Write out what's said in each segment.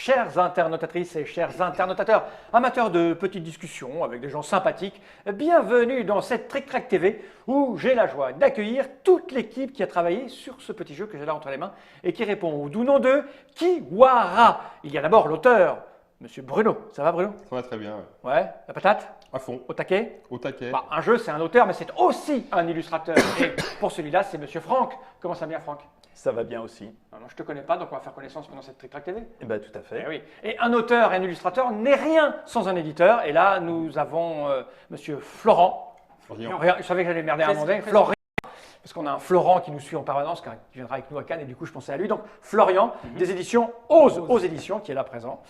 Chères internautatrices et chers internautateurs, amateurs de petites discussions avec des gens sympathiques, bienvenue dans cette Trick Track TV où j'ai la joie d'accueillir toute l'équipe qui a travaillé sur ce petit jeu que j'ai là entre les mains et qui répond au doux nom de Kiwara. Il y a d'abord l'auteur, Monsieur Bruno. Ça va Bruno? Ça va très bien. Ouais, la patate? À fond. Au taquet? Au taquet. Bah, un jeu, c'est un auteur, mais c'est aussi un illustrateur. Et pour celui-là, c'est Monsieur Franck. Comment ça va bien, Franck? Ça va bien aussi. Alors, je ne te connais pas, donc on va faire connaissance pendant cette Trick Track TV. Eh ben, tout à fait. Eh oui. Et un auteur et un illustrateur n'est rien sans un éditeur. Et là, nous avons Monsieur Florent. Florian. Je savais que j'allais merder à un moment donné. Florian. Parce qu'on a un Florent qui nous suit en permanence, qui viendra avec nous à Cannes, et du coup je pensais à lui. Donc Florian, des éditions Ose Éditions, qui est là présent,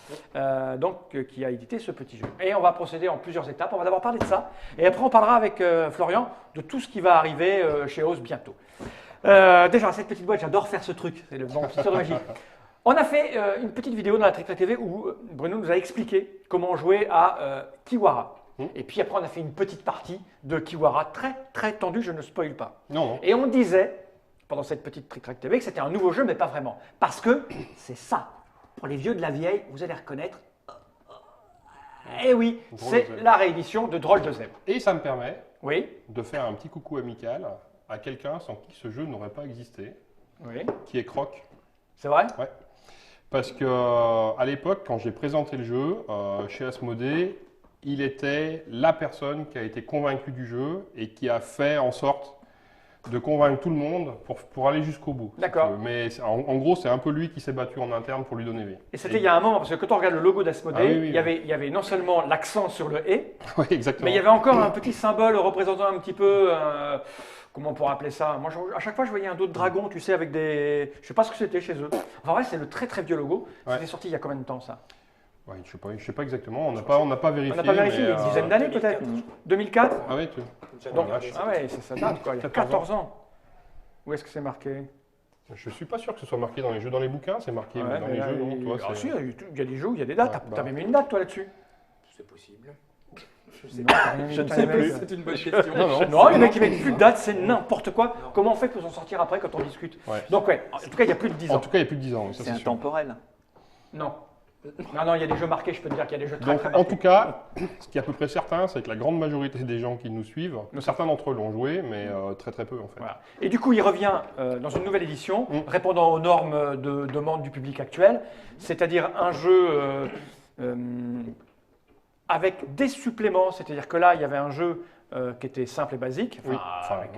qui a édité ce petit jeu. Et on va procéder en plusieurs étapes. On va d'abord parler de ça, et après on parlera avec Florian de tout ce qui va arriver chez Ose bientôt. Déjà, cette petite boîte, j'adore faire ce truc, c'est le bon petit tour de magie. On a fait une petite vidéo dans la Trick Track TV où Bruno nous a expliqué comment jouer à Kiwara. Et puis après, on a fait une petite partie de Kiwara très tendue, je ne spoil pas. Non. Et on disait, pendant cette petite Trick Track TV, que c'était un nouveau jeu, mais pas vraiment. Parce que c'est ça. Pour les vieux de la vieille, vous allez reconnaître. Eh oui, c'est la réédition de Drôle de Zèbre. Et ça me permet Oui, de faire un petit coucou amical à quelqu'un sans qui ce jeu n'aurait pas existé, oui. qui est Croc. C'est vrai? Ouais. Parce que à l'époque, quand j'ai présenté le jeu chez Asmodée, il était la personne qui a été convaincue du jeu et qui a fait en sorte de convaincre tout le monde pour aller jusqu'au bout. D'accord. Mais en gros, c'est un peu lui qui s'est battu en interne pour lui donner vie. Et c'était il y a un moment, parce que quand on regarde le logo d'Asmodée, Ah oui, il y avait non seulement l'accent sur le « et », Oui, exactement. mais il y avait encore un petit symbole représentant un petit peu, comment on pourrait appeler ça? Moi, à chaque fois, je voyais un dos de dragon, tu sais, avec des... Je sais pas ce que c'était chez eux. Enfin, ouais, c'est le très vieux logo. Ouais. C'était sorti il y a combien de temps, ça? Ouais, je sais pas exactement, on n'a pas vérifié. On n'a pas vérifié, il y a une dizaine d'années peut-être? 2004? Ah oui, Donc, vache. ah ouais, ça date quoi, il y a 14 ans. Où est-ce que c'est marqué? Je suis pas sûr que ce soit marqué dans les jeux, dans les bouquins, c'est marqué, Ouais, mais dans mais les là, jeux, non, toi, ah, c'est... si, il y a des jeux où il y a des dates. Ouais, T'as bah. même une date toi là-dessus? C'est possible. Je ne sais plus. C'est une bonne question. Non, les mecs qui mettent plus de date, c'est n'importe quoi. Comment on fait pour s'en sortir après quand on discute? Ouais. Donc ouais, en tout cas, il y a plus de 10 ans. En tout cas, il y a plus de 10 ans, oui, ça C'est c'est sûr. intemporel. Non. Non, il y a des jeux marqués, je peux te dire qu'il y a des jeux très Donc, très en marqués. tout cas, ce qui est à peu près certain, c'est que la grande majorité des gens qui nous suivent, certains d'entre eux l'ont joué, mais très peu en fait. Voilà. Et du coup, il revient dans une nouvelle édition, répondant aux normes de demande du public actuel, c'est-à-dire un jeu avec des suppléments, c'est-à-dire que là, il y avait un jeu qui était simple et basique, Oui. avec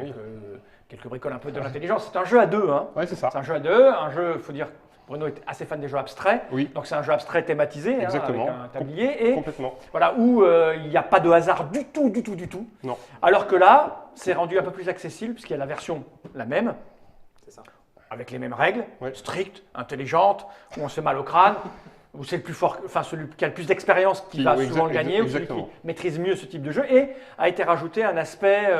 quelques bricoles un peu de l'intelligence. C'est un jeu à deux, hein. Ouais, c'est ça. C'est un jeu à deux, un jeu, il faut dire, Bruno est assez fan des jeux abstraits, Oui. donc c'est un jeu abstrait thématisé, hein, Exactement. avec un tablier, et Complètement. voilà, où il n'y a pas de hasard du tout. Non. Alors que là, c'est rendu un peu plus accessible, puisqu'il y a la version la même, C'est ça. avec les mêmes règles, Ouais. strictes, intelligentes, où on se fait mal au crâne, où c'est le plus fort, enfin celui qui a le plus d'expérience qui va souvent le gagner, ou celui qui maîtrise mieux ce type de jeu, et a été rajouté un aspect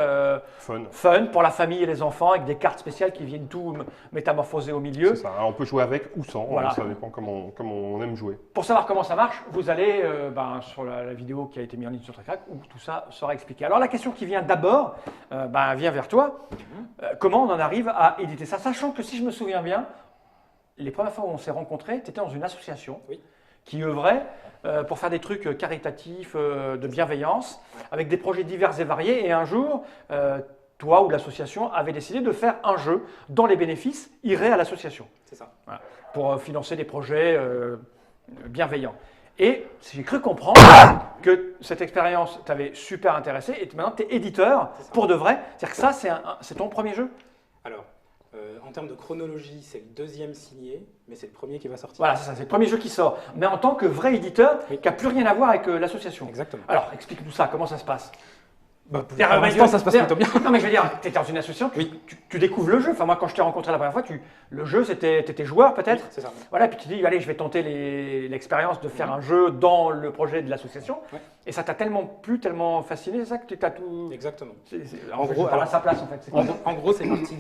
fun pour la famille et les enfants, avec des cartes spéciales qui viennent tout métamorphoser au milieu. C'est ça. Alors, on peut jouer avec ou sans, Voilà. ça dépend comment on aime jouer. Pour savoir comment ça marche, vous allez sur la vidéo qui a été mise en ligne sur TrickTrack où tout ça sera expliqué. Alors la question qui vient d'abord vient vers toi. Comment on en arrive à éditer ça? Sachant que si je me souviens bien, les premières fois où on s'est rencontrés, tu étais dans une association qui œuvrait pour faire des trucs caritatifs, de bienveillance, avec des projets divers et variés. Et un jour, toi ou l'association avait décidé de faire un jeu dont les bénéfices iraient à l'association. C'est ça. Voilà, pour financer des projets bienveillants. Et j'ai cru comprendre que cette expérience t'avait super intéressé et maintenant tu es éditeur pour de vrai. C'est-à-dire que ça, c'est ton premier jeu? Alors, en termes de chronologie, c'est le deuxième signé, mais c'est le premier qui va sortir. Voilà, c'est ça, c'est le premier jeu qui sort. Mais en tant que vrai éditeur qui n'a plus rien à voir avec l'association. Exactement. Alors, explique-nous ça, comment ça se passe? Pour l'instant, ça se passe plutôt bien. Non, mais je veux dire, tu es dans une association, tu découvres le jeu. Enfin, moi, quand je t'ai rencontré la première fois, le jeu, c'était, tu étais joueur peut-être. Oui, c'est ça. Voilà, puis tu dis, allez, je vais tenter l'expérience de faire un jeu dans le projet de l'association. Ouais. Et ça t'a tellement plu, tellement fasciné, c'est ça que tu as tout. Exactement. En gros, à sa place en fait. En gros, c'est parti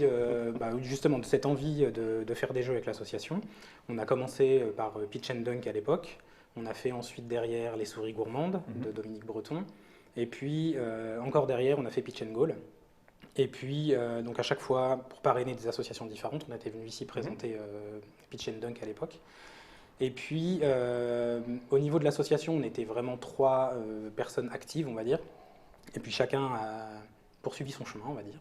justement de cette envie de faire des jeux avec l'association. On a commencé par Pitch and Dunk à l'époque. On a fait ensuite derrière Les Souris Gourmandes de Dominique Breton. Et puis, encore derrière, on a fait Pitch and Goal. Et puis, donc à chaque fois, pour parrainer des associations différentes, on était venu ici présenter Pitch and Dunk à l'époque. Et puis, au niveau de l'association, on était vraiment 3 personnes actives, on va dire. Et puis chacun a poursuivi son chemin, on va dire.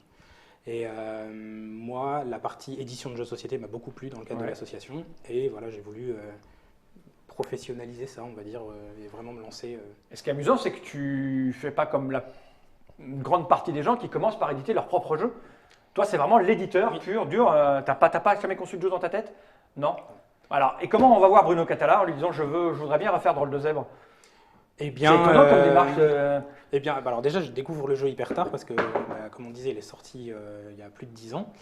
Et moi, la partie édition de jeux de société m'a beaucoup plu dans le cadre de l'association. Et voilà, j'ai voulu professionnaliser ça, on va dire, et vraiment me lancer. Et ce qui est amusant, c'est que tu fais pas comme une grande partie des gens qui commencent par éditer leur propre jeu. Toi, c'est vraiment l'éditeur pur, dur. T'as pas jamais conçu de jeu dans ta tête? Non. Alors, et comment on va voir Bruno Catala en lui disant je voudrais bien refaire Drôle de Zèbre? Eh bien, c'est étonnant comme démarche. Eh bien, alors déjà, je découvre le jeu hyper tard parce que, comme on disait, il est sorti il y a plus de 10 ans.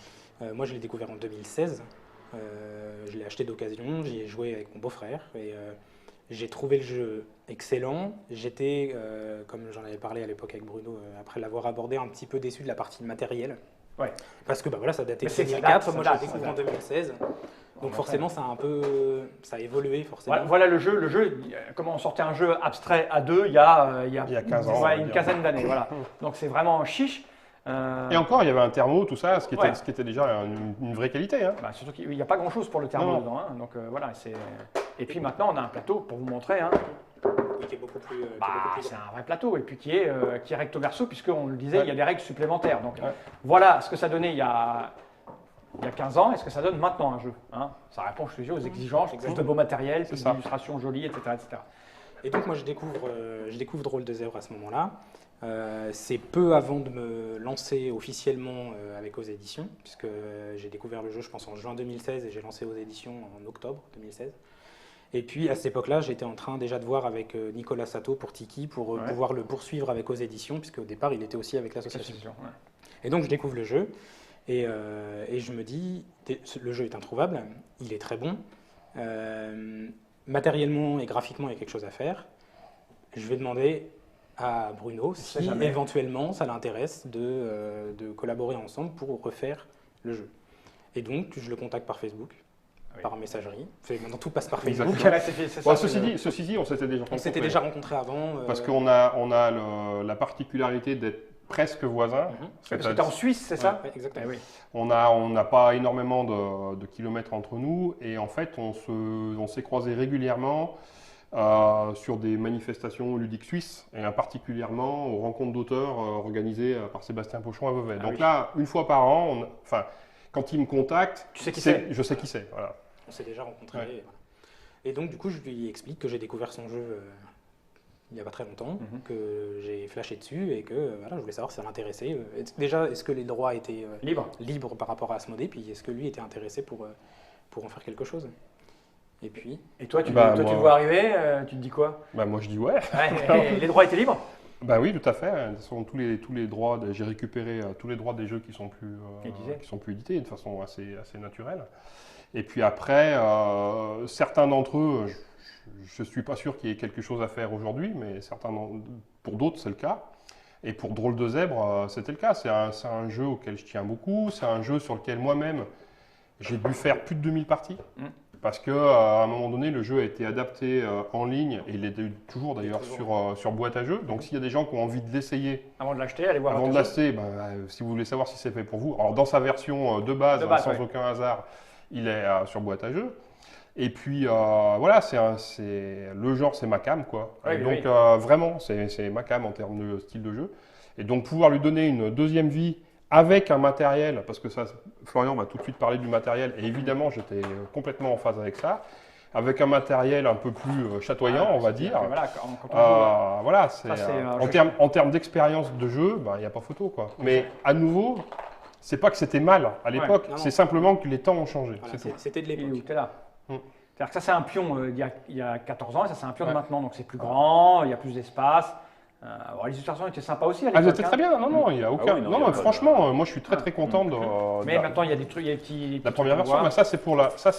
Moi, je l'ai découvert en 2016. Je l'ai acheté d'occasion, j'y ai joué avec mon beau-frère et j'ai trouvé le jeu excellent. J'étais, comme j'en avais parlé à l'époque avec Bruno, après l'avoir abordé, un petit peu déçu de la partie matérielle. Ouais. Parce que voilà, ça datait de Mais 2004, moi je l'ai découvert en 2016. Donc forcément, ça a évolué forcément. Voilà le jeu, comment on sortait un jeu abstrait à deux il y a 15 ans. Une quinzaine d'années. Voilà. Donc c'est vraiment chiche. Et encore, il y avait un thermo, tout ça, ce qui était déjà une vraie qualité. Hein. Bah, surtout qu'il n'y a pas grand-chose pour le thermo dedans. Hein. Donc voilà, et puis maintenant, on a un plateau pour vous montrer. Hein. Oui, qui est beaucoup plus. C'est un vrai plateau et puis qui est recto verso, puisqu'on le disait, il y a des règles supplémentaires. Donc voilà ce que ça donnait il y a 15 ans et ce que ça donne maintenant un jeu. Hein. Ça répond, je te dis, aux exigences, plus de beau matériel, plus d'illustrations jolies, etc., etc. Et donc moi je découvre Drôle de Zèbre à ce moment-là. C'est peu avant de me lancer officiellement avec Aux Éditions, puisque j'ai découvert le jeu je pense en juin 2016 et j'ai lancé Aux Éditions en octobre 2016. Et puis à cette époque-là, j'étais en train déjà de voir avec Nicolas Sato pour Tiki pour pouvoir le poursuivre avec Aux Éditions, puisque au départ il était aussi avec l'association. Et donc je découvre le jeu et je me dis, le jeu est introuvable, il est très bon. Matériellement et graphiquement, il y a quelque chose à faire. Je vais demander à Bruno si éventuellement ça l'intéresse de collaborer ensemble pour refaire le jeu. Et donc, je le contacte par Facebook, par messagerie. Maintenant, tout passe par Facebook. Ceci dit, on s'était déjà rencontrés. On s'était déjà rencontrés avant. Parce qu'on a la particularité d'être presque voisins. Parce que tu es en Suisse, c'est ça? Exactement. Oui. On n'a pas énormément de kilomètres entre nous et en fait, on s'est croisés régulièrement sur des manifestations ludiques suisses et particulièrement aux rencontres d'auteurs organisées par Sébastien Pochon à Vevey. Donc là, une fois par an, quand il me contacte, je sais qui c'est. Voilà. On s'est déjà rencontrés. Ouais. Et donc, du coup, je lui explique que j'ai découvert son jeu il n'y a pas très longtemps, que j'ai flashé dessus et que je voulais savoir si ça l'intéressait. Déjà, est-ce que les droits étaient libres par rapport à Asmodée, puis est-ce que lui était intéressé pour en faire quelque chose? Et puis. Et toi, tu le vois arriver, tu te dis quoi? Moi, je dis ouais. Les droits étaient libres? Bah oui, tout à fait. Ce sont tous les droits. J'ai récupéré tous les droits des jeux qui sont plus édités de façon assez naturelle. Et puis après, certains d'entre eux, je ne suis pas sûr qu'il y ait quelque chose à faire aujourd'hui, mais pour d'autres, c'est le cas. Et pour Drôle de Zèbre, c'était le cas. C'est un jeu auquel je tiens beaucoup. C'est un jeu sur lequel moi-même, j'ai dû faire plus de 2000 parties. Parce qu'à un moment donné, le jeu a été adapté en ligne, et il est toujours d'ailleurs sur boîte à jeux. Donc s'il y a des gens qui ont envie de l'essayer, avant de l'acheter, allez voir. Avant de l'acheter, si vous voulez savoir si c'est fait pour vous, alors dans sa version de base, sans aucun hasard, il est sur boîte à jeux. Et puis voilà, le genre, c'est ma cam, quoi. Donc vraiment, c'est ma cam en termes de style de jeu. Et donc pouvoir lui donner une deuxième vie avec un matériel, parce que ça, Florian m'a tout de suite parlé du matériel, et évidemment j'étais complètement en phase avec ça, avec un matériel un peu plus chatoyant, on va dire. Voilà, en termes d'expérience de jeu, il n'y a pas photo, quoi. Mais à nouveau, c'est pas que c'était mal à l'époque, c'est simplement que les temps ont changé. Voilà, c'était de l'époque. C'est-à-dire que ça, c'est un pion il y a 14 ans, et ça, c'est un pion de maintenant, donc c'est plus grand, il y a plus d'espace. Les illustrations étaient sympas aussi à l'époque. C'était très bien, non, il n'y a aucun. Franchement, moi je suis très content de. Mais maintenant, il y a des trucs, il y a des petits. La première version, ça c'est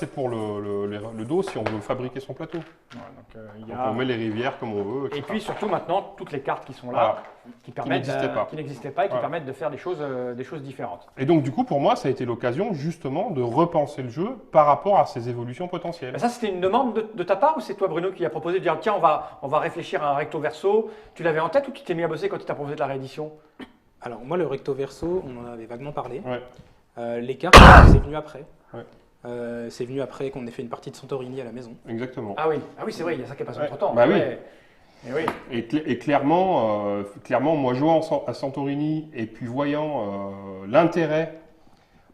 pour le dos si on veut fabriquer son plateau. Donc, on met les rivières comme on veut. Et puis surtout maintenant, toutes les cartes qui sont là, qui n'existaient pas et qui permettent de faire des choses différentes. Et donc du coup, pour moi, ça a été l'occasion justement de repenser le jeu par rapport à ses évolutions potentielles. Mais ça, c'était une demande de ta part ou c'est toi, Bruno, qui a proposé de dire tiens, on va réfléchir à un recto verso? Tu l'avais en tête ou tu t'es mis à bosser quand tu t'as proposé de la réédition? Alors moi, le recto verso, on en avait vaguement parlé. Ouais. Les cartes, c'est venu après. Ouais. C'est venu après qu'on ait fait une partie de Santorini à la maison. Exactement. Ah oui, c'est vrai, il y a ça qui est passé Ouais. entre temps. Bah oui. Et oui. Et clairement, moi jouant à Santorini et puis voyant l'intérêt,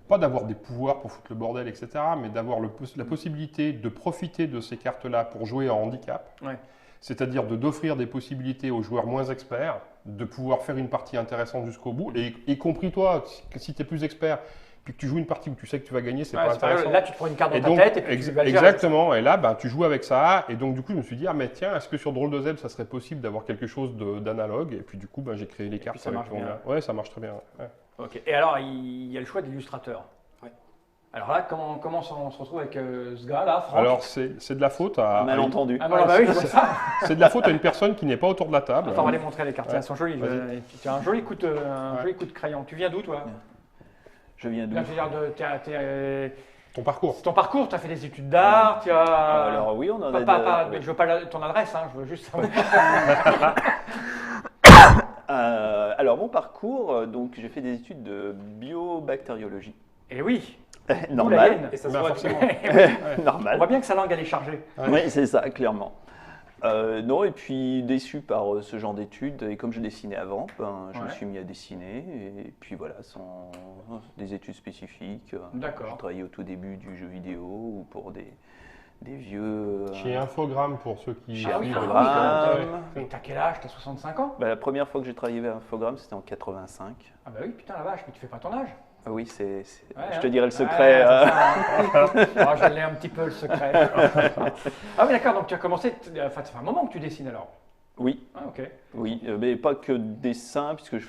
pas d'avoir des pouvoirs pour foutre le bordel, etc., mais d'avoir la possibilité de profiter de ces cartes-là pour jouer en handicap, Ouais. c'est-à-dire d'offrir des possibilités aux joueurs moins experts, de pouvoir faire une partie intéressante jusqu'au bout, et y compris toi, si tu es plus expert, puis que tu joues une partie où tu sais que tu vas gagner, c'est Ouais, pas c'est pas grave. intéressant. Là, tu te prends une carte dans Et ta donc, tête et puis tu vas le gérer. exactement. Et là, bah, tu joues avec ça. Et donc, du coup, je me suis dit, ah, mais tiens, est-ce que sur Drôle de Zeb, ça serait possible d'avoir quelque chose d'analogue? Et puis, du coup, bah, j'ai créé les cartes. puis, ça avec marche mon bien. gars. Ouais, ça marche très bien. Ouais. Ok. Et alors, il y a le choix d'illustrateur. Ouais. Alors là, comment on se retrouve avec ce gars-là, Franck? Alors, c'est de la faute à. Malentendu. Ah, voilà, bah oui, je vois ça. C'est de la faute à une personne qui n'est pas autour de la table. Attends, on va les montrer les cartes. Ouais. Elles sont jolies. Vas-y. Tu as un joli coup de crayon. Tu viens d'où, toi? Je viens d'où? Là, je veux dire, Ton parcours. ton parcours, tu as fait des études d'art, tu as. Alors oui, on en a... Je veux pas ton adresse, hein, je veux juste savoir. alors mon parcours, donc j'ai fait des études de biobactériologie. Et oui, d'où la Normal. hyène. Et ça se Bah, voit forcément. On Normal. voit bien que sa langue, elle est chargée. Oui, c'est ça, clairement. Non, et puis déçu par ce genre d'études, et comme je dessinais avant, je me Ouais. suis mis à dessiner, et puis voilà, sans des études spécifiques. D'accord. Je travaillais au tout début du jeu vidéo, ou pour des vieux... Chez Infogrames, pour ceux qui. Chez Ah oui, Infogrames. Et t'as quel âge? T'as 65 ans? La première fois que j'ai travaillé avec Infogrames, c'était en 85. Ah bah oui, putain la vache, mais tu fais pas ton âge. Ah oui, Ouais, je te hein. dirai le secret. Ouais, c'est ça, hein. Ah, je l'ai un petit peu le secret. Ah oui, d'accord, donc tu as commencé, enfin, ça fait un moment que tu dessines alors. Oui, Ah, ok. oui, mais pas que dessin, puisque je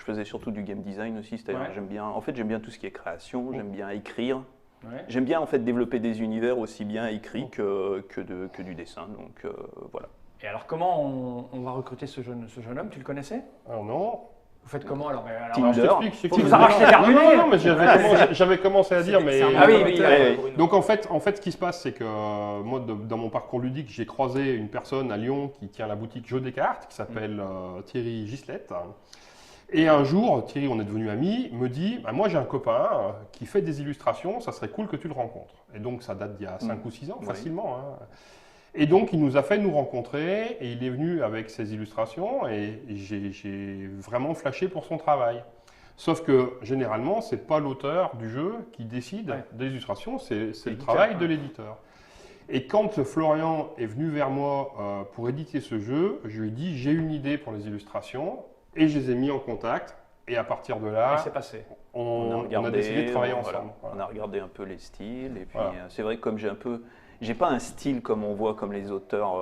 faisais surtout du game design aussi. C'est-à-dire, Ouais. j'aime bien tout ce qui est création, j'aime bien écrire. Ouais. J'aime bien en fait développer des univers aussi bien écrits que du dessin. Donc voilà. Et alors, comment on va recruter ce jeune homme? Tu le connaissais? Alors, non. Vous faites comment alors? Tinder. Je t'explique. Faut nous arracher les verres du Non, nez. non, mais j'avais commencé à dire, mais. Ah oui, oui, Donc en fait, ce qui se passe, c'est que moi, dans mon parcours ludique, j'ai croisé une personne à Lyon qui tient la boutique Jeux des cartes, qui s'appelle Thierry Gislette. Et un jour, Thierry, on est devenu amis, me dit bah, moi j'ai un copain qui fait des illustrations, ça serait cool que tu le rencontres. Et donc ça date d'il y a 5 ou 6 ans, Oui. facilement. Hein. Et donc il nous a fait nous rencontrer et il est venu avec ses illustrations et j'ai vraiment flashé pour son travail. Sauf que généralement, ce n'est pas l'auteur du jeu qui décide des illustrations, c'est le travail de l'éditeur. Et quand Florian est venu vers moi pour éditer ce jeu, je lui ai dit j'ai une idée pour les illustrations et je les ai mis en contact. Et à partir de là, c'est passé. on a décidé de travailler voilà, ensemble. Voilà. On a regardé un peu les styles et puis Voilà. c'est vrai que comme j'ai pas un style comme on voit comme les auteurs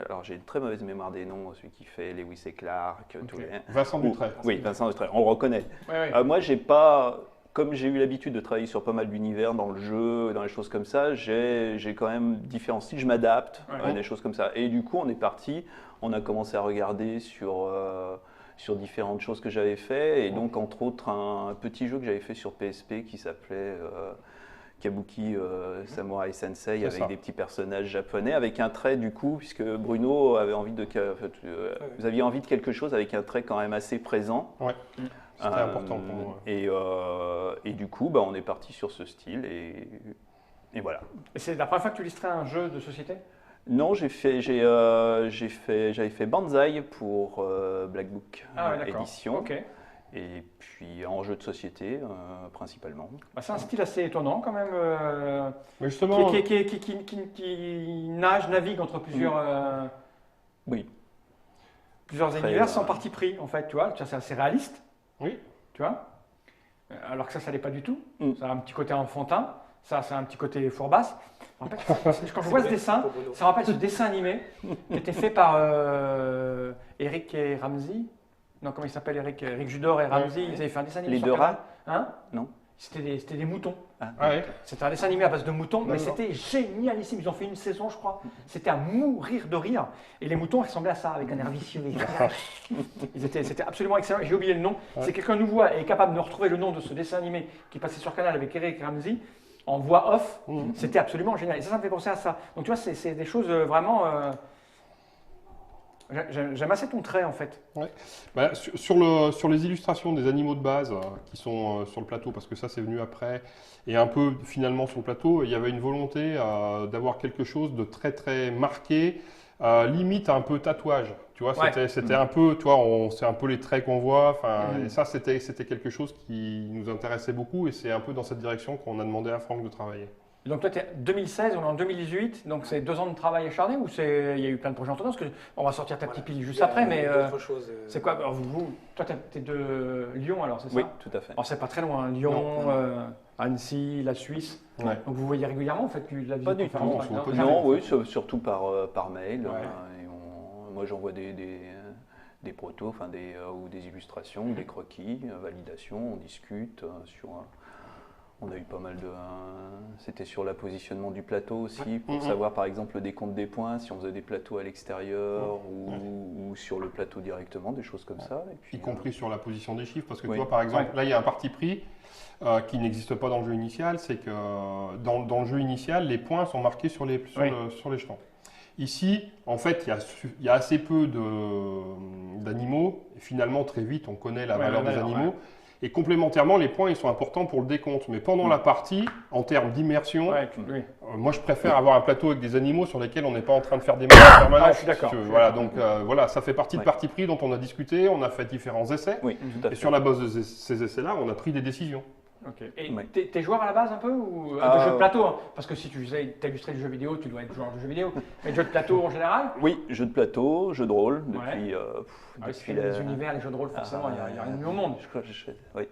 alors j'ai une très mauvaise mémoire des noms, celui qui fait Lewis et Clark, tous les... Vincent Dutray. Oui, Vincent Dutray, on le reconnaît. Ouais, ouais. Moi, j'ai pas, comme j'ai eu l'habitude de travailler sur pas mal d'univers dans le jeu, dans les choses comme ça, j'ai quand même différents styles, je m'adapte à des choses comme ça. Et du coup, on est parti, on a commencé à regarder sur différentes choses que j'avais fait, et donc entre autres un petit jeu que j'avais fait sur PSP qui s'appelait Kabuki Samurai Sensei, avec des petits personnages japonais, avec un trait du coup, puisque Bruno avait envie vous aviez envie de quelque chose avec un trait quand même assez présent. Ouais. C'était important pour moi. Et du coup, on est parti sur ce style et voilà. Et c'est la première fois que tu illustrais un jeu de société? Non, j'avais fait Banzai pour Black Book édition. Ok. Et puis en jeu de société principalement. Bah, c'est un style assez étonnant quand même, Mais justement, qui navigue entre plusieurs, Oui. plusieurs Très, univers sans parti pris en fait, tu vois. C'est assez réaliste. Oui. Tu vois. Alors que ça l'est pas du tout. Mm. Ça a un petit côté enfantin, ça a un petit côté fourbasse. En fait, quand je vois ce dessin, ça me rappelle ce dessin animé qui était fait par Eric et Ramsey. Non, comment il s'appelle, Eric Judor et Ramsey, ils avaient fait un dessin animé. Les sur deux Canal. rats? Hein? Non. C'était des moutons. Ah ouais. C'était un dessin animé à base de moutons, mais D'accord. c'était génialissime. Ils ont fait une saison, je crois. C'était à mourir de rire. Et les moutons ressemblaient à ça, avec un air vicieux. C'était absolument excellent. J'ai oublié le nom. Ouais. C'est quelqu'un nous voit et est capable de me retrouver le nom de ce dessin animé qui passait sur Canal avec Eric Ramsey en voix off. C'était absolument génial. Et ça me fait penser à ça. Donc tu vois, c'est des choses vraiment J'aime assez ton trait en fait. Bah, sur les illustrations des animaux de base qui sont sur le plateau, parce que ça c'est venu après, et un peu finalement sur le plateau, il y avait une volonté d'avoir quelque chose de très très marqué, limite un peu tatouage. Tu vois, c'était un peu, tu vois, c'est un peu les traits qu'on voit. Et ça c'était quelque chose qui nous intéressait beaucoup, et c'est un peu dans cette direction qu'on a demandé à Franck de travailler. Donc toi, tu es 2016, on est en 2018, donc c'est 2 ans de travail acharné ou il y a eu plein de projets en tournant? Parce on va sortir ta petite pile juste après, mais c'est quoi? Alors, toi, tu es de Lyon alors, c'est ça? Oui, tout à fait. Alors c'est pas très loin, Lyon, Annecy, la Suisse. Ouais. Donc vous voyez régulièrement en fait la Pas du tout. vidéoconférence? Non, oui, surtout par mail. Ouais. Et moi j'envoie des protos, ou des illustrations, des croquis, validation, on discute on a eu pas mal de... C'était sur le positionnement du plateau aussi, pour savoir par exemple le décompte des points, si on faisait des plateaux à l'extérieur ou sur le plateau directement, des choses comme ça. Et puis, y compris sur la position des chiffres, parce que oui. tu vois, par exemple, là il y a un parti pris qui n'existe pas dans le jeu initial, c'est que dans le jeu initial, les points sont marqués sur les jetons. Ici, en fait, il y a assez peu d'animaux, et finalement très vite on connaît la valeur des animaux. Ouais. Et complémentairement, les points ils sont importants pour le décompte. Mais pendant la partie, en termes d'immersion, moi je préfère avoir un plateau avec des animaux sur lesquels on n'est pas en train de faire des matchs en permanence. Je suis d'accord. Voilà, donc voilà, ça fait partie de parti pris dont on a discuté, on a fait différents essais. Oui, tout à fait. Et sur la base de ces essais-là, on a pris des décisions. Okay. Et t'es joueur à la base un peu ou de jeux de plateau hein? Parce que si tu as illustré du jeu vidéo, tu dois être joueur de jeux vidéo. Mais jeux de plateau en général? Oui, jeux de plateau, jeux de rôle, depuis... les univers, les jeux de rôle, forcément, il y a rien de mieux au monde. Oui.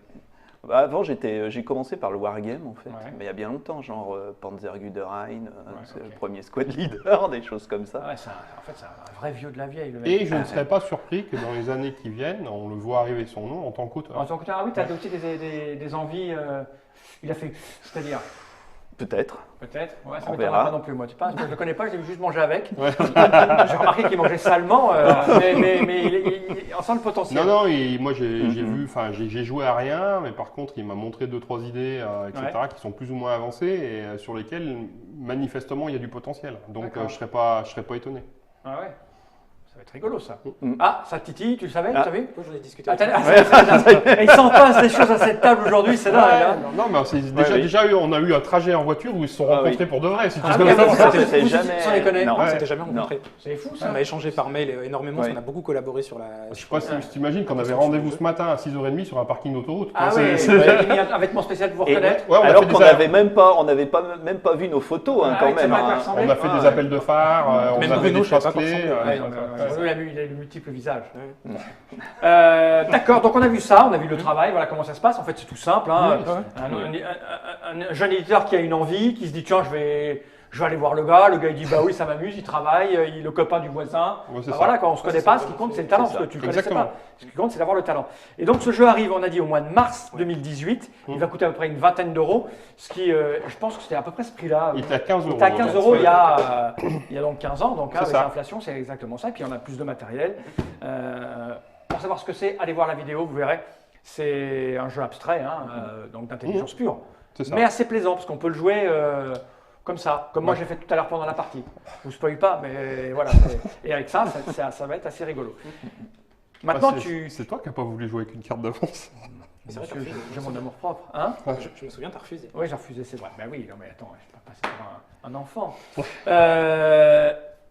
Avant, j'ai commencé par le wargame en fait, mais il y a bien longtemps, genre Panzergüterrein, c'est le premier squad leader, des choses comme ça. En fait, c'est un vrai vieux de la vieille. Le mec. Et je ne serais pas surpris que dans les années qui viennent, on le voit arriver son nom en tant qu'auteur. En tant qu'auteur, oui, tu as aussi des envies. Il a fait, c'est-à-dire. Peut-être. Peut-être. Ouais, ça ne m'étonnerait pas non plus. Moi, tu penses, je ne le connais pas, je l'ai juste mangé avec. Ouais. J'ai remarqué qu'il mangeait salement, mais il sent le potentiel. Non, et moi j'ai joué à rien, mais par contre il m'a montré 2-3 idées, etc., qui sont plus ou moins avancées et sur lesquelles manifestement il y a du potentiel. Donc je serais pas étonné. Ah ouais. Ça va être rigolo ça. Ah, ça titille, tu le savais, tu savais? J'en ai discuté. Il s'en passe des choses à cette table aujourd'hui, c'est dingue. Hein. Non, mais déjà on a eu un trajet en voiture où ils se sont rencontrés pour de vrai. Si tu c'était jamais. Sans les connaître. Non, c'était jamais rencontré. C'est fou ça. On a échangé par mail énormément, on a beaucoup collaboré sur la. Je sais pas si tu t'imagines qu'on avait rendez-vous ce matin à 6h30 sur un parking d'autoroute. Ah oui, il y a un vêtement spécial pour vous reconnaître. Alors qu'on n'avait même pas vu nos photos quand même. On a fait des appels de phare, on a fait des traces clés. Il a eu multiples visages. D'accord, donc on a vu ça, on a vu le travail, voilà comment ça se passe. En fait, c'est tout simple. Hein. Un jeune éditeur qui a une envie, qui se dit tiens, je vais aller voir le gars il dit bah oui, ça m'amuse, il travaille, il est le copain du voisin. Voilà, quand on ne se connaît pas, ce qui compte, c'est le talent, parce que tu ne connaissais pas. Ce qui compte, c'est d'avoir le talent. Et donc ce jeu arrive, on a dit, au mois de mars 2018. Il va coûter à peu près une vingtaine d'euros, ce qui, je pense que c'était à peu près ce prix-là. Il était à 15 euros. Il était à 15 euros il y a donc 15 ans, donc avec l'inflation, c'est exactement ça. Et puis on a plus de matériel. Pour savoir ce que c'est, allez voir la vidéo, vous verrez. C'est un jeu abstrait, donc d'intelligence pure, mais assez plaisant, parce qu'on peut le jouer comme ça, comme moi j'ai fait tout à l'heure pendant la partie. Je vous spoil pas, mais voilà. Et avec ça va être assez rigolo. Maintenant, c'est toi qui n'as pas voulu jouer avec une carte d'avance. C'est vrai, j'ai mon amour propre. Hein je me souviens, tu as refusé. Oui, j'ai refusé, c'est vrai. Ben oui, non mais attends, je ne peux pas passer pour un enfant.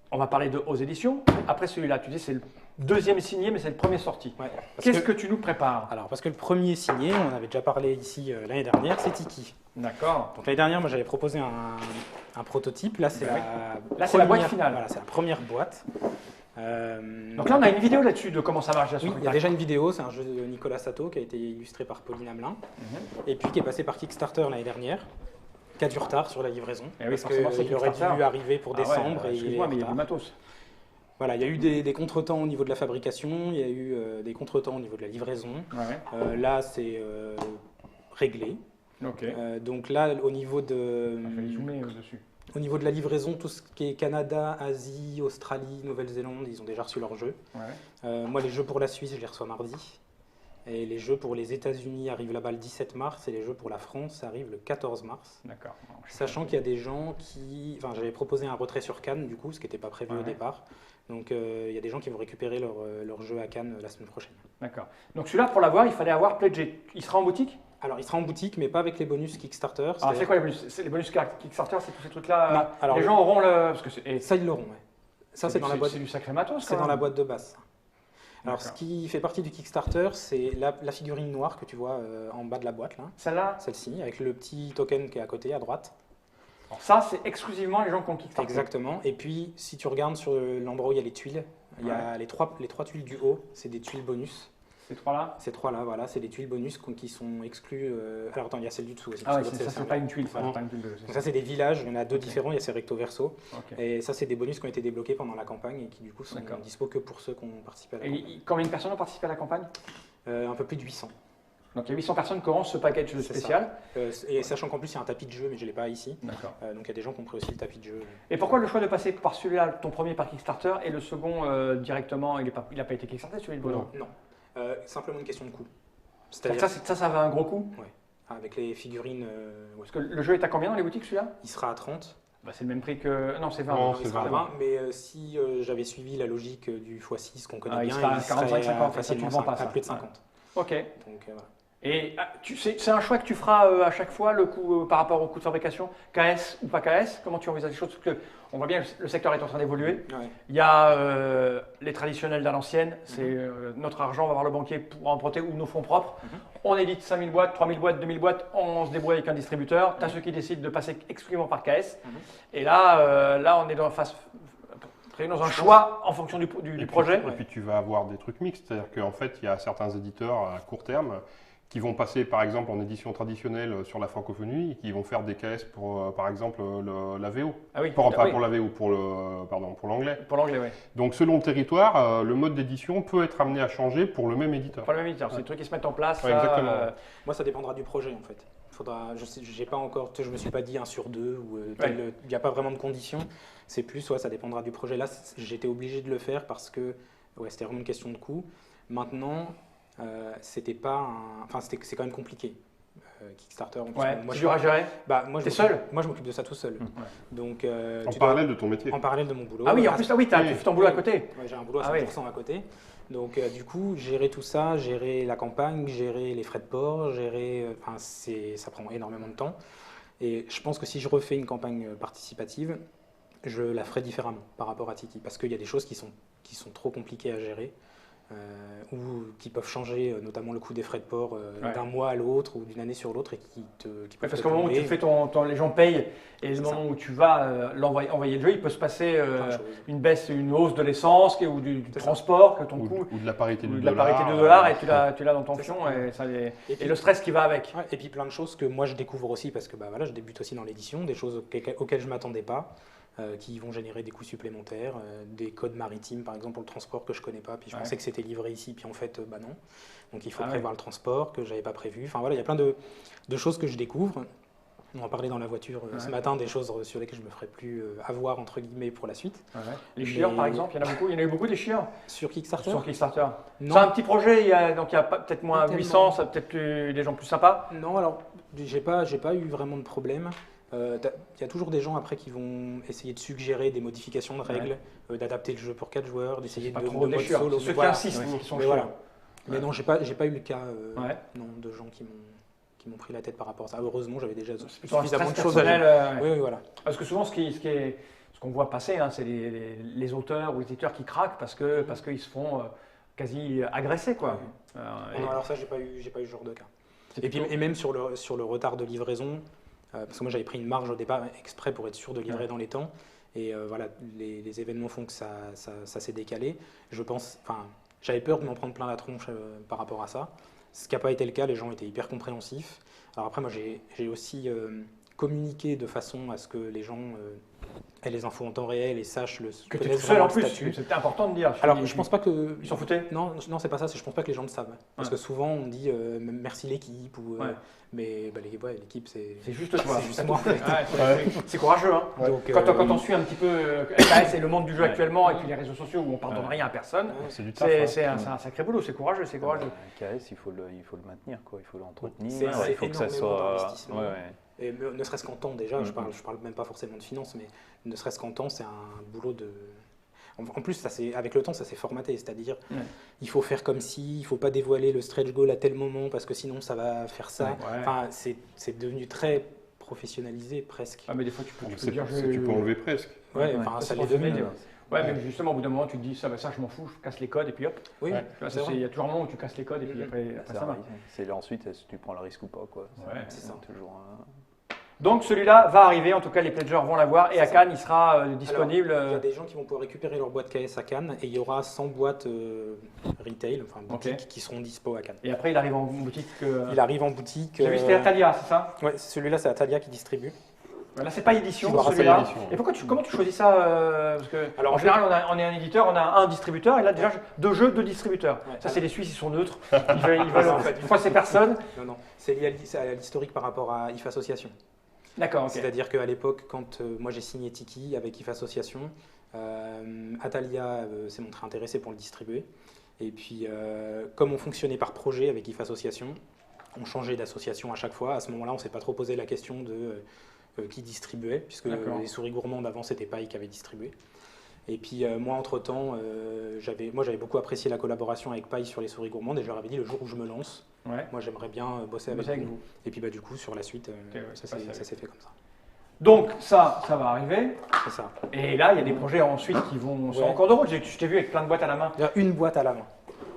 On va parler de Aux Éditions. Après celui-là, tu dis c'est le deuxième signé, mais c'est le premier sorti. Qu'est-ce que tu nous prépares? Alors, parce que le premier signé, on avait déjà parlé ici l'année dernière, c'est Tiki. D'accord. Donc l'année dernière, moi j'avais proposé un prototype. Là, c'est la boîte finale. Voilà, c'est la première boîte. Donc là, on a une vidéo là-dessus de comment ça marche. Oui, il y a déjà une vidéo, c'est un jeu de Nicolas Sato qui a été illustré par Pauline Hamelin et puis qui est passé par Kickstarter l'année dernière, qui a du retard sur la livraison, parce qu'il aurait dû arriver pour décembre et il est en mais il y a retard. du matos. Voilà, il y a eu des contretemps au niveau de la fabrication, il y a eu des contretemps au niveau de la livraison. Là, c'est réglé. Donc là, au niveau de... Je vais zoomer dessus. Au niveau de la livraison, tout ce qui est Canada, Asie, Australie, Nouvelle-Zélande, ils ont déjà reçu leurs jeux. Moi, les jeux pour la Suisse, je les reçois mardi. Et les jeux pour les États-Unis arrivent là-bas le 17 mars et les jeux pour la France arrivent le 14 mars. D'accord. Sachant qu'il y a des gens qui... Enfin, j'avais proposé un retrait sur Cannes, du coup, ce qui n'était pas prévu au départ. Donc il y a des gens qui vont récupérer leur jeu à Cannes la semaine prochaine. D'accord. Donc celui-là, pour l'avoir, il fallait avoir pledgé. Il sera en boutique? Alors il sera en boutique, mais pas avec les bonus Kickstarter. Alors c'est-à-dire- c'est quoi les bonus? C'est les bonus Kickstarter, c'est tous ces trucs-là? Non, alors les gens auront le. Parce que et ça ils l'auront. Ouais. Ça c'est dans la boîte. C'est du sacré matos. C'est quand dans même. la boîte de base. Alors, ce D'accord. qui fait partie du Kickstarter, c'est la figurine noire que tu vois en bas de la boîte, là. Celle-là, Celle-ci, avec le petit token qui est à côté, à droite. alors ça, c'est exclusivement les gens qui ont Kickstarter. Exactement. Et puis, si tu regardes sur l'endroit où il y a les tuiles, il y a les trois tuiles du haut, c'est des tuiles bonus. Ces trois-là. Ces trois-là, voilà, c'est des tuiles bonus qui sont exclues. Alors, attends, il y a celle du dessous aussi. Ah ouais, parce que l'autre, ça, c'est pas une tuile. Ça, Voilà. c'est pas une tuile de. Donc ça, c'est des villages. Il y en a deux différents. Il y a ces recto-verso. Ok. Et ça, c'est des bonus qui ont été débloqués pendant la campagne et qui, du coup, sont D'accord. dispo que pour ceux qui ont participé à la Et campagne. combien de personnes ont participé à la campagne? Un peu plus de 800. Donc il y a 800 personnes qui auront ce package C'est spécial. Et sachant qu'en plus, il y a un tapis de jeu, mais je ne l'ai pas ici. D'accord. Donc il y a des gens qui ont pris aussi le tapis de jeu. Et pourquoi le choix de passer par celui-là, ton premier par Kickstarter, et le second directement, il n'a pas été Kickstarter, celui de Bono? Non. Simplement une question de coût. Donc C'est-à-dire ça avait un gros coût. avec les figurines, Parce que le jeu est à combien dans les boutiques celui-là? il sera à 30. Bah, c'est le même prix que. Non, c'est 20. Non, Il c'est sera à 20. 20. Mais si j'avais suivi la logique du x6 qu'on connaît Ah, il bien, sera à il serait 45, 50, facilement ça, tu vends pas, à ça. plus de 50. Ok. Donc, voilà. Et c'est un choix que tu feras à chaque fois, le coût par rapport au coût de fabrication, KS ou pas KS? Comment tu envisages les choses? Parce que on voit bien que le secteur est en train d'évoluer. Ouais. Il y a les traditionnels à l'ancienne, c'est notre argent, on va voir le banquier pour emprunter ou nos fonds propres. On édite 5000 boîtes, 3000 boîtes, 2000 boîtes, on se débrouille avec un distributeur. Tu as ceux qui décident de passer exclusivement par KS. Et là, on est dans un choix en fonction du projet. Et puis tu vas avoir des trucs mixtes, c'est-à-dire qu'en fait, il y a certains éditeurs à court terme qui vont passer par exemple en édition traditionnelle sur la francophonie et qui vont faire des KS pour par exemple la VO. Ah oui, Pas oui, pour la VO, pour l'anglais. pour l'anglais, oui. Donc selon le territoire, le mode d'édition peut être amené à changer pour le même éditeur. Pas le même éditeur, c'est des trucs qui se mettent en place. Ouais, exactement. Moi, ça dépendra du projet en fait. Je pas encore, je me suis pas dit 1 sur 2 ou il n'y a pas vraiment de conditions. C'est plus, ça dépendra du projet. Là, j'étais obligé de le faire parce que c'était vraiment une question de coût. Maintenant, c'est quand même compliqué. Kickstarter. Ouais, moi, c'est dur à gérer. T'es seul? Moi, je m'occupe de ça tout seul. Donc, En parallèle de ton métier. en parallèle de mon boulot. Ah oui, en plus, tu fais ton boulot à côté. Ouais, j'ai un boulot à Ah oui. 100% à côté. Donc, du coup, gérer tout ça, gérer la campagne, gérer les frais de port, ça prend énormément de temps. Et je pense que si je refais une campagne participative, je la ferai différemment par rapport à Tiki. Parce qu'il y a des choses qui sont trop compliquées à gérer. Ou qui peuvent changer, notamment le coût des frais de port d'un mois à l'autre ou d'une année sur l'autre et qui peuvent Parce te qu'au moment où tu plomber. fais les gens payent et le C'est moment où tu vas envoyer le jeu, il peut se passer Plein de choses. une hausse de l'essence ou du C'est ça. transport, que ton Ou, coût, ou de la parité ou du de la dollar. parité de dollars et tu l'as dans ton C'est fion ça. et puis- le stress qui va avec. Ouais, et puis plein de choses que moi je découvre aussi parce que je débute aussi dans l'édition, des choses auxquelles je ne m'attendais pas, qui vont générer des coûts supplémentaires, des codes maritimes par exemple pour le transport que je ne connais pas, puis je pensais que c'était livré ici, puis en fait non. Donc il faut prévoir le transport que je n'avais pas prévu. Enfin voilà, il y a plein de choses que je découvre. On en parlait dans la voiture ce matin, des choses sur lesquelles je ne me ferai plus avoir entre guillemets pour la suite. Les chieurs par exemple, il y en a eu beaucoup des chieurs Sur Kickstarter sur Kickstarter. Non. C'est un petit projet, il y a peut-être moins Pas 800, tellement. ça peut-être des gens plus sympas. Non, alors j'ai pas eu vraiment de problème. Il y a toujours des gens après qui vont essayer de suggérer des modifications de règles, d'adapter le jeu pour 4 joueurs, d'essayer de Pas de trop des mode chieurs, solo. c'est ceux Mais qui voilà. insistent, qui sont Mais chiants. voilà. Mais non, j'ai pas eu le cas Ouais. de gens qui m'ont pris la tête par rapport à ça. Heureusement, j'avais déjà C'est plutôt un suffisamment stress de choses à personnel. gérer. Oui, voilà. Parce que souvent, ce qu'on voit passer, c'est les auteurs ou les éditeurs qui craquent parce qu'ils se font quasi agresser, quoi. Non, alors ça, j'ai pas eu ce genre de cas. C'est Et puis plutôt- et même sur le retard de livraison, parce que moi j'avais pris une marge au départ exprès pour être sûr de livrer dans les temps. Et voilà, les événements font que ça s'est décalé. Je pense, j'avais peur de m'en prendre plein la tronche par rapport à ça. Ce qui n'a pas été le cas, les gens étaient hyper compréhensifs. Alors après, moi j'ai aussi communiqué de façon à ce que les gens aient les infos en temps réel et sachent que tu es tout connaissent seul en vraiment le plus, statut. c'était important de dire. Alors je pense pas que Ils s'en foutaient. non, c'est pas ça. Je pense pas que les gens le savent. Parce Ouais. que souvent on dit merci l'équipe ou Ouais. mais l'équipe c'est C'est juste toi. c'est juste moi. en fait. C'est courageux. Hein. Donc, Quand on suit un petit peu LKS et le monde du jeu Ouais. actuellement et puis les réseaux sociaux où on pardonne rien à personne, C'est du taf. hein. c'est un sacré boulot, c'est courageux, c'est courageux. KS, il faut le maintenir, quoi. Il faut l'entretenir. C'est Il faut que ça énormément soit. d'investissement. Et ne serait-ce qu'en temps déjà, Mhm. je parle même pas forcément de finances, mais ne serait-ce qu'en temps, c'est un boulot de. En plus, avec le temps, ça s'est formaté, c'est-à-dire il faut faire comme si, il ne faut pas dévoiler le stretch goal à tel moment parce que sinon ça va faire ça. Ouais. Enfin, c'est devenu très professionnalisé presque. Ah, mais des fois, tu peux dire... Tu peux enlever presque. Ouais, Ouais. enfin, ça c'est l'est devenu. Ouais, mais justement, au bout d'un moment, tu te dis, ça, je m'en fous, je casse les codes, et puis hop. Oui, Ouais. Tu vois, c'est vrai. il y a toujours un moment où tu casses les codes, et puis après ça va. C'est là ensuite, est-ce que tu prends le risque ou pas, quoi. Ouais, c'est ça. Toujours. Donc celui-là va arriver, en tout cas les pledgers vont l'avoir, et à Cannes il sera disponible. Alors, il y a des gens qui vont pouvoir récupérer leur boîte KS à Cannes et il y aura 100 boîtes retail, enfin boutiques, qui seront dispo à Cannes. Et après il arrive en boutique. Il arrive en boutique. J'ai vu c'était Atalia, c'est ça? Ouais, celui-là c'est Atalia qui distribue. Là c'est pas édition, Tu l'auras, celui-là. c'est édition. Et comment tu choisis ça Parce que Alors, en général on est un éditeur, on a un distributeur, et là déjà 2 jeux, 2 distributeurs. Ouais. Ça c'est les Suisses, ils sont neutres. Ils veulent fois c'est personne. Non, c'est lié à l'historique par rapport à IF Association. D'accord, ok. C'est-à-dire qu'à l'époque, quand moi j'ai signé Tiki avec IF Association, Atalia s'est montré intéressé pour le distribuer. Et puis, comme on fonctionnait par projet avec IF Association, on changeait d'association à chaque fois. À ce moment-là, on ne s'est pas trop posé la question de qui distribuait, puisque les souris gourmandes avant, c'était Paille qui avait distribué. Et puis, moi, entre-temps, j'avais beaucoup apprécié la collaboration avec Paille sur les souris gourmandes et je leur avais dit le jour où je me lance, moi j'aimerais bien bosser avec vous. Et puis du coup sur la suite, ça s'est fait comme ça. Donc ça va arriver. C'est ça. Et là il y a des projets ensuite qui vont sont encore de route. Je t'ai vu avec plein de boîtes à la main. Il y a une boîte à la main.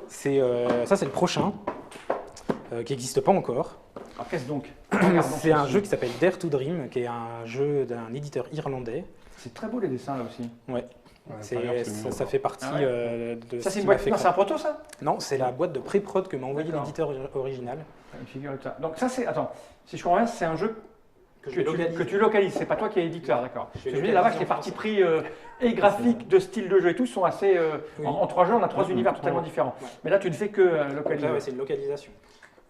Ça c'est le prochain, qui n'existe pas encore. Alors qu'est-ce donc? C'est un jeu qui s'appelle Dare to Dream, qui est un jeu d'un éditeur irlandais. C'est très beau les dessins là aussi. Ouais. Ça fait partie de ça c'est ce une qui boîte. m'a fait Non, c'est un proto ça? Non, c'est la boîte de pré-prod que m'a envoyé l'éditeur original. Une figure et ça. Donc ça c'est. Attends, si je comprends bien, c'est un jeu que tu localises. C'est pas toi qui es éditeur, d'accord. Je veux dire, la vache, les parties pris et graphiques, de style de jeu et tout sont assez. En 3 jeux, on a 3 univers totalement différents. Ouais. Mais là, tu ne fais que localiser. Là, c'est une localisation.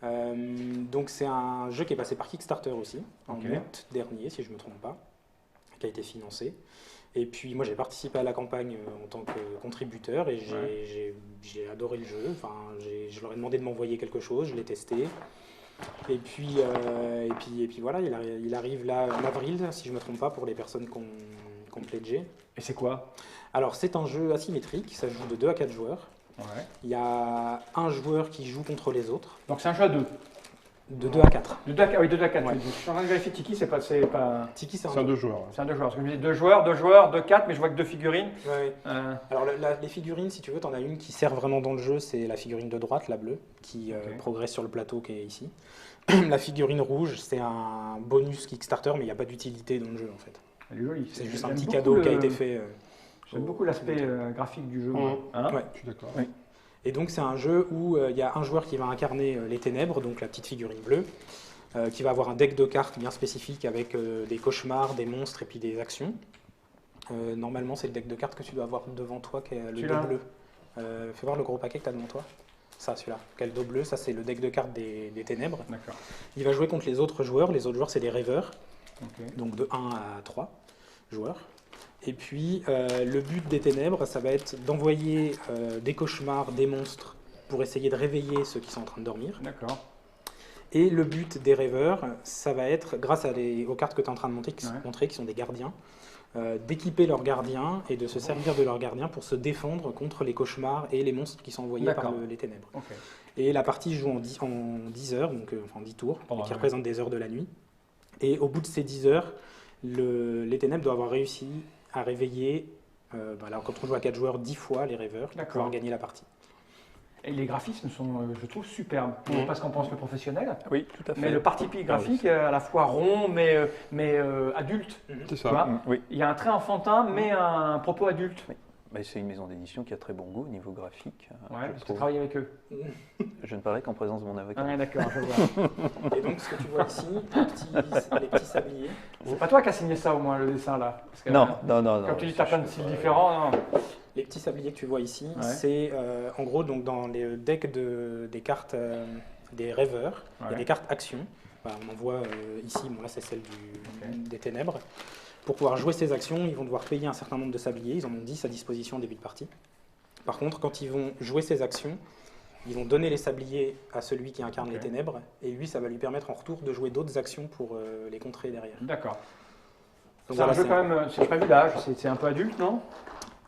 Donc c'est un jeu qui est passé par Kickstarter aussi, en août dernier, si je ne me trompe pas, qui a été financé. Et puis moi j'ai participé à la campagne en tant que contributeur et j'ai adoré le jeu. Enfin, je leur ai demandé de m'envoyer quelque chose, je l'ai testé. Et puis voilà, il arrive là en avril, si je ne me trompe pas, pour les personnes qui ont pledgé. Et c'est quoi? Alors c'est un jeu asymétrique, ça joue de 2 à 4 joueurs. Ouais. Il y a un joueur qui joue contre les autres. Donc c'est un jeu à 2. De 2 à 4. De 2 à 4, oui, de 2 à 4. Ouais. Je suis en train de vérifier Tiki, c'est pas. Tiki, c'est C'est un 2 joueurs. C'est un 2 joueurs. Parce que je me dis 2 joueurs, 2 4, mais je vois que 2 figurines. Ouais. Alors les figurines, si tu veux, tu en as une qui sert vraiment dans le jeu, c'est la figurine de droite, la bleue, qui progresse sur le plateau qui est ici. La figurine rouge, c'est un bonus Kickstarter, mais il n'y a pas d'utilité dans le jeu en fait. Elle est jolie. C'est juste un petit cadeau qui a été fait. J'aime beaucoup l'aspect graphique du jeu. Hein Ouais. Je suis d'accord. Oui. Et donc c'est un jeu où il y a un joueur qui va incarner les ténèbres, donc la petite figurine bleue, qui va avoir un deck de cartes bien spécifique avec des cauchemars, des monstres et puis des actions. Normalement c'est le deck de cartes que tu dois avoir devant toi, qui est le dos bleu. Fais voir le gros paquet que tu as devant toi. Ça, celui-là, qui a le dos bleu, ça c'est le deck de cartes des ténèbres. D'accord. Il va jouer contre les autres joueurs. Les autres joueurs c'est des rêveurs, donc de 1 à 3 joueurs. Et puis, le but des ténèbres, ça va être d'envoyer des cauchemars, des monstres, pour essayer de réveiller ceux qui sont en train de dormir. D'accord. Et le but des rêveurs, ça va être, grâce aux cartes que tu es en train de montrer, qui sont des gardiens, d'équiper leurs gardiens et de se servir de leurs gardiens pour se défendre contre les cauchemars et les monstres qui sont envoyés par les ténèbres. Okay. Et la partie joue en 10 heures, donc en 10 tours, qui représentent des heures de la nuit. Et au bout de ces 10 heures, les ténèbres doivent avoir réussi à réveiller, alors quand on joue à 4 joueurs, 10 fois les rêveurs pour pouvoir gagner la partie. Et les graphismes sont, je trouve, superbes. Je ne sais pas ce qu'en pense le professionnel. Oui, tout à fait. Mais le parti pris graphique, à la fois rond, mais adulte. C'est ça. Oui. Il y a un trait enfantin, mais un propos adulte. Oui. Mais c'est une maison d'édition qui a très bon goût au niveau graphique. Ouais, parce que tu travailles avec eux. Je ne parlerai qu'en présence de mon avocat. Ah, d'accord, je vois. Et donc, ce que tu vois ici, les petits sabliers. C'est pas toi qui as signé ça, au moins, le dessin, là? Parce que, Non. Comme tu dis, tu as plein de styles différents. Non. Les petits sabliers que tu vois ici, c'est en gros donc, dans les decks des cartes des rêveurs, il y a des cartes actions. Bah, on en voit ici, bon, là c'est celle des ténèbres. Pour pouvoir jouer ces actions, ils vont devoir payer un certain nombre de sabliers. Ils en ont 10 à disposition au début de partie. Par contre, quand ils vont jouer ces actions, ils vont donner les sabliers à celui qui incarne les ténèbres. Et lui, ça va lui permettre en retour de jouer d'autres actions pour les contrer derrière. D'accord. Donc C'est un jeu quand même, c'est pas vu l'âge, c'est un peu adulte, non?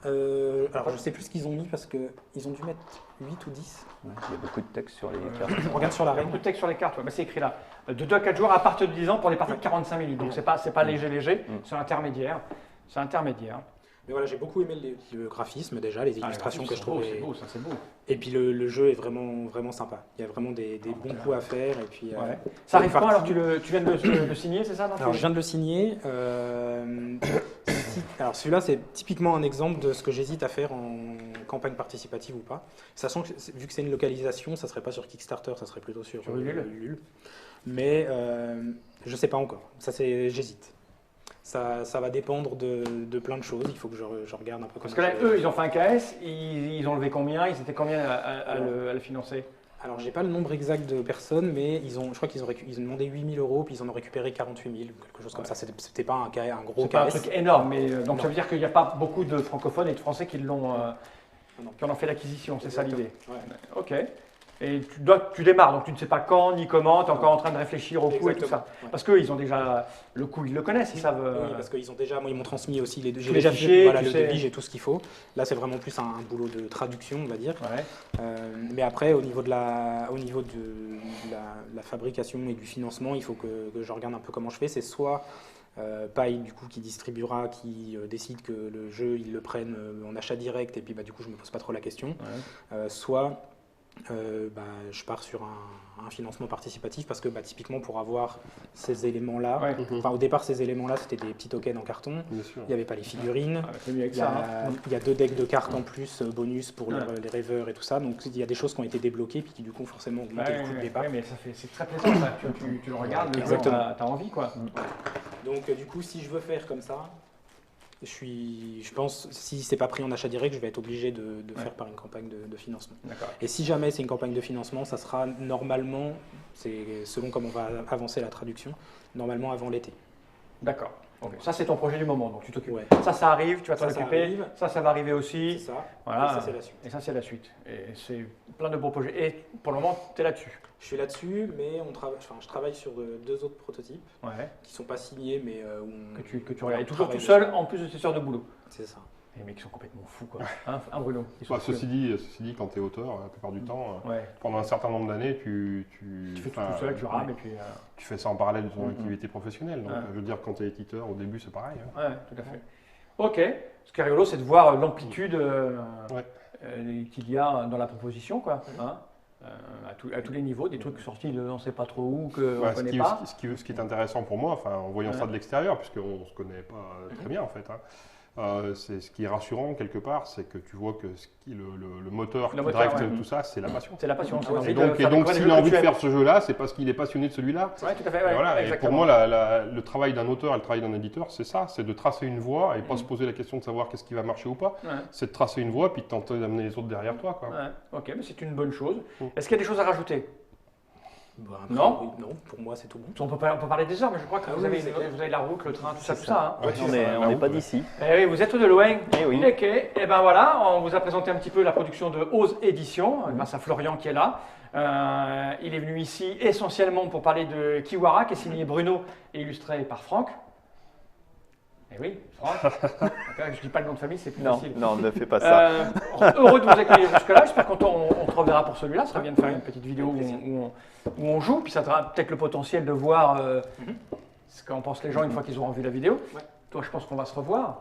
Alors je sais plus ce qu'ils ont mis parce qu'ils ont dû mettre 8 ou 10. Il y a beaucoup de texte sur les cartes. On regarde sur la Il y a règle. beaucoup de texte sur les cartes, ouais. Bah, c'est écrit là. De 2 à 4 joueurs à partir de 10 ans pour les parties de 45 minutes. Donc c'est pas léger, c'est intermédiaire. C'est intermédiaire. Mais voilà, j'ai beaucoup aimé le graphisme déjà, les illustrations que je trouvais. C'est beau, ça c'est beau. Et puis le jeu est vraiment sympa. Il y a vraiment des bons coups à faire. Et puis, Ouais. Ça arrive quand alors tu viens de le signer, c'est ça dans alors je viens de le signer. Alors celui-là, c'est typiquement un exemple de ce que j'hésite à faire en campagne participative ou pas. Sachant que vu que c'est une localisation, ça serait pas sur Kickstarter, ça serait plutôt sur Ulule. Mais je sais pas encore. J'hésite. Ça va dépendre de plein de choses. Il faut que je regarde un peu. Parce que là, eux, ils ont fait un KS, ils ont levé combien? Ils étaient combien à le financer? Alors, j'ai pas le nombre exact de personnes, mais je crois qu'ils ont demandé 8 000 €, puis ils en ont récupéré 48 000, quelque chose comme ça. C'était pas un gros C'est pas un KS. truc énorme, mais donc Non. ça veut dire qu'il n'y a pas beaucoup de francophones et de Français qui en ont fait l'acquisition, c'est ça l'idée. Ouais. Ok. Et tu démarres, donc tu ne sais pas quand ni comment, tu es encore en train de réfléchir au coût et tout ça. Ouais. Parce qu'eux, ils ont déjà le coût, ils le connaissent, ils savent. Oui, parce qu'ils ont déjà, moi, ils m'ont transmis aussi les Tous j'ai les déjà fichiers, fait tu le sais. devis, j'ai tout ce qu'il faut. Là, c'est vraiment plus un boulot de traduction, on va dire. Ouais. Mais après, au niveau de la fabrication et du financement, il faut que je regarde un peu comment je fais. C'est soit Paille, du coup, qui distribuera, qui décide que le jeu, ils le prennent en achat direct, et puis du coup, je me pose pas trop la question. Ouais. Soit je pars sur un financement participatif parce que typiquement pour avoir ces éléments-là, Ouais. au départ ces éléments-là c'était des petits tokens en carton, Bien sûr. il n'y avait pas les figurines, Ah, c'est mieux avec il y, ça. il y a 2 decks de cartes en plus bonus pour Ouais. les rêveurs et tout ça, donc il y a des choses qui ont été débloquées puis qui du coup forcément augmentent le coût de départ. Ouais, mais c'est très plaisant, ça. Tu le regardes, Exactement. tu as envie, quoi. Donc du coup si je veux faire comme ça, je pense si c'est pas pris en achat direct, je vais être obligé de faire par une campagne de financement. D'accord. Et si jamais c'est une campagne de financement, ça sera normalement, c'est selon comment va avancer la traduction, normalement avant l'été. D'accord. Ok. Ça, c'est ton projet du moment, donc tu t'occupes. Ouais. Ça arrive, tu vas t'en Ça occuper. arrive. Ça va arriver C'est aussi. ça. Voilà. Et ça, c'est la suite. Et ça, c'est la suite. Et c'est plein de beaux projets. Et pour le moment, tu es là-dessus. Je suis là-dessus, mais je travaille sur 2 autres prototypes Ouais. qui ne sont pas signés, mais où Que tu regardes. Et toujours travaille tout seul, dessus. en plus de tes heures de boulot. C'est ça. Les mecs sont complètement fous, quoi. Hein, Bruno ils sont fous. Ceci dit, quand tu es auteur, la plupart du temps, Ouais. pendant un certain nombre d'années, Tu fais tout seul, tu rames et puis. tu fais ça en parallèle de ton activité professionnelle. Donc, Ouais. je veux dire, quand tu es éditeur, au début, c'est pareil. Hein. Ouais, tout à fait. Ok. Ce qui est rigolo, c'est de voir l'amplitude Ouais. qu'il y a dans la proposition, quoi. Hein, à tous les niveaux, des trucs sortis de on ne sait pas trop où, qu'on Ouais, ne connaît pas. ce qui est intéressant pour moi, en voyant ça de l'extérieur, puisqu'on ne se connaît pas très bien en fait, hein, c'est ce qui est rassurant quelque part, c'est que tu vois que le moteur qui moteur, drive ouais. tout ça, c'est la passion. C'est la passion. c'est Et l'envie de donc, faire découvrir s'il des a jeux envie que de tu faire ce jeu-là, c'est parce qu'il est passionné de celui-là. aimes. Ouais, tout à fait. Et Ouais, voilà, et pour exactement. moi, le travail d'un auteur et le travail d'un éditeur, c'est ça, c'est de tracer une voie et pas se poser la question de savoir qu'est-ce qui va marcher ou pas. Ouais. C'est de tracer une voie puis de tenter d'amener les autres derrière toi. Quoi. Ouais. Ok, mais c'est une bonne chose. Mm. Est-ce qu'il y a des choses à rajouter? Non, pour moi c'est tout bon. On peut parler des heures, mais je crois que Ah vous, oui, avez, c'est clair. vous avez la route, le train, tout ça. Hein. Ouais, On c'est ça, n'est la route, pas ouais. d'ici. Eh oui, vous êtes de loin. Eh oui. Ok, et ben voilà, on vous a présenté un petit peu la production de Ose Édition, grâce à Florian qui est là. Il est venu ici essentiellement pour parler de Kiwara, qui est signé Bruno et illustré par Franck. Eh oui, Franck. Je ne dis pas le nom de famille, c'est plus Non, facile. non, ne fais pas ça. Heureux de vous accueillir jusque-là. J'espère qu'on te reverra pour celui-là. Ça serait bien de faire une petite vidéo où on joue. Puis ça aura peut-être le potentiel de voir ce qu'en pensent les gens une fois qu'ils auront vu la vidéo. Ouais. Toi, je pense qu'on va se revoir.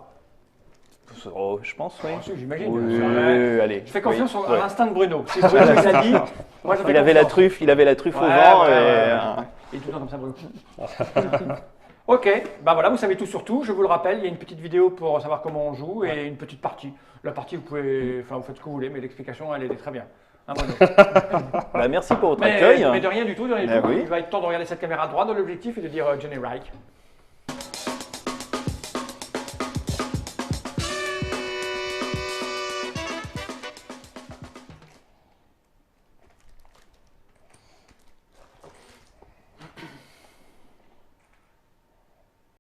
Oh, je pense, oui. Ah, si, j'imagine. Oui, allez. Je fais confiance Oui, à ouais. l'instinct de Bruno. Si Bruno nous a dit, moi je fais Il avait la confiance. truffe au Ouais, vent. ouais, et, ouais. Et tout le temps comme ça, Bruno. Ok, bah voilà, vous savez tout sur tout. Je vous le rappelle, il y a une petite vidéo pour savoir comment on joue et une petite partie. La partie, vous pouvez, enfin, vous faites ce que vous voulez, mais l'explication, elle est très bien. Hein, Bruno. merci pour votre accueil. Mais de rien du tout, de rien du Ah tout. oui. Il va être temps de regarder cette caméra droite de l'objectif et de dire Johnny Reich.